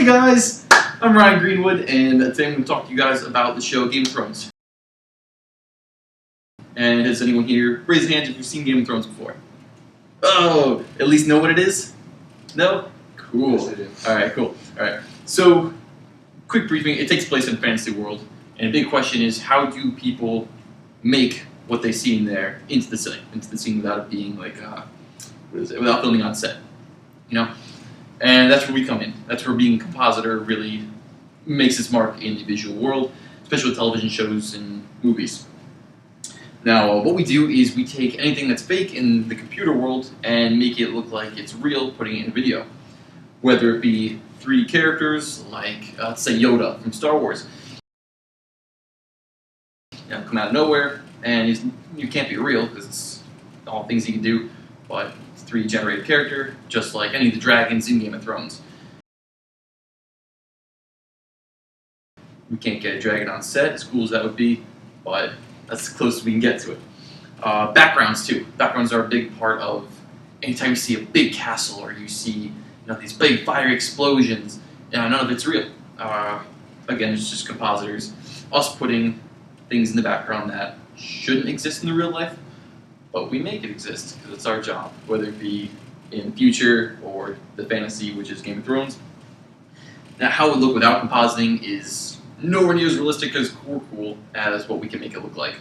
Hey guys, I'm Ryan Greenwood, and today I'm going to talk to you guys about the show Game of Thrones. And has anyone here raise your hands if you've seen Game of Thrones before? Oh, at least know what it is? No? Cool. Yes, I do. Alright, cool. Alright, so, quick briefing. It takes place in a fantasy world, and a big question is, how do people make what they see in there into the scene without it being like, without filming on set, you know? And that's where we come in. That's where being a compositor really makes its mark in the visual world, especially with television shows and movies. Now, what we do is we take anything that's fake in the computer world and make it look like it's real, putting it in video. Whether it be 3D characters, like, let's say Yoda from Star Wars. You know, come out of nowhere, and you can't be real, because it's all things you can do, but it's a 3D generated character, just like any of the dragons in Game of Thrones. We can't get a dragon on set, as cool as that would be, but that's the closest we can get to it. Backgrounds too. Backgrounds are a big part of anytime you see a big castle or you see these big fire explosions. None of it's real. Again, it's just compositors. Us putting things in the background that shouldn't exist in the real life, but we make it exist because it's our job, whether it be in the future or the fantasy, which is Game of Thrones. Now, how it would look without compositing is nowhere near as realistic or cool as what we can make it look like.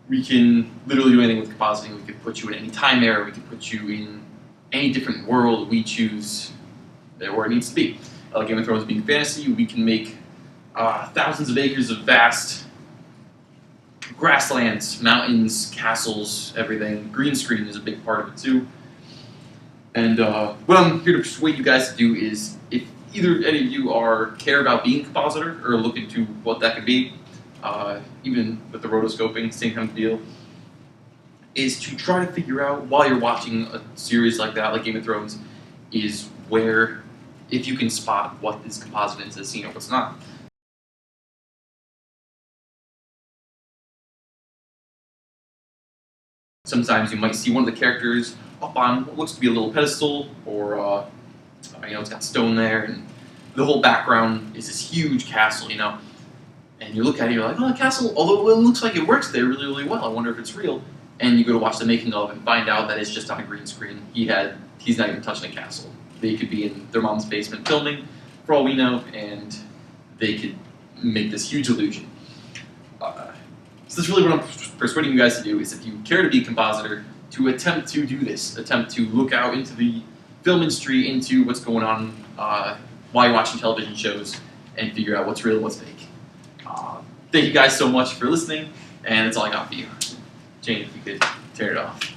We can literally do anything with compositing. We can put you in any time era. We can put you in any different world we choose where it needs to be. Game of Thrones being fantasy, we can make thousands of acres of vast grasslands, mountains, castles, everything. Green screen is a big part of it too. And what I'm here to persuade you guys to do is, if either any of you care about being a compositor or look into what that could be, even with the rotoscoping, same kind of deal, is to try to figure out, while you're watching a series like that, like Game of Thrones, is where, if you can spot what is composited into the scene or what's not. Sometimes you might see one of the characters up on what looks to be a little pedestal, or it's got stone there, and the whole background is this huge castle, and you look at it, you're like, oh, the castle, although it looks like it works there really, really well, I wonder if it's real. And you go to watch the making of and find out that it's just on a green screen. He's not even touching the castle. They could be in their mom's basement filming, for all we know, and they could make this huge illusion. So that's really what I'm persuading you guys to do, is if you care to be a compositor, to attempt to do this. Attempt to look out into the film industry, into what's going on while you're watching television shows, and figure out what's real and what's fake. Thank you guys so much for listening, and that's all I got for you. Jane, if you could turn it off.